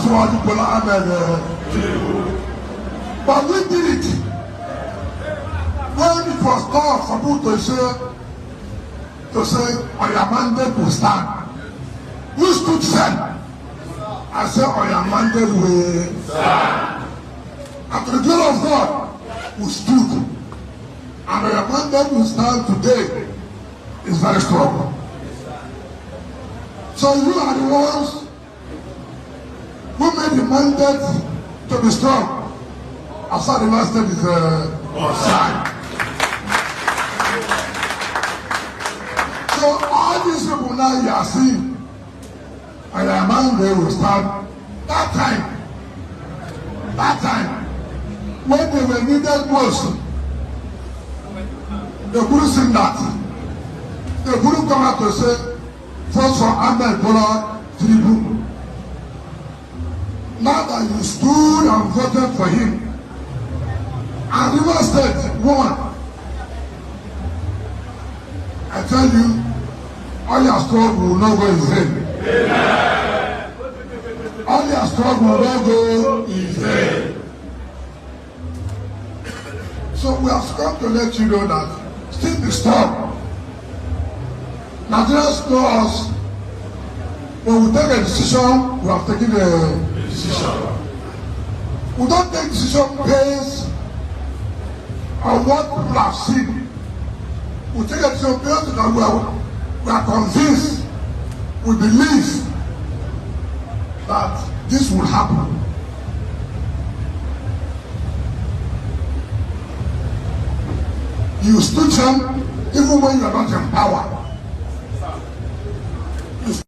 Aswadi Bola Ahmed but we did it when it was called for people to say Oyamande will stand. Who stood firm? I said Oyamande will stand. And to the glory of God, who stood. And Oyamande will stand today is very strong. So you are the ones who made the mandate to be strong. As far as the last step is outside. So all these people now you are seeing, and the man they will start that time, when they were needed most, they couldn't sing that. They couldn't come out to say, first for Ahmed Bola Tinubu. Now that you stood and voted for him, and River State won, I tell you, all your struggle will not go in vain. Amen. All your struggle will not go in vain. So we have come to let you know that still be strong. Nigerians know us. When we take a decision, we have taken a decision. We don't take decision based on what people have seen. We take a decision based on what we are convinced, we believe that this will happen. You stood firm even when you are not in power.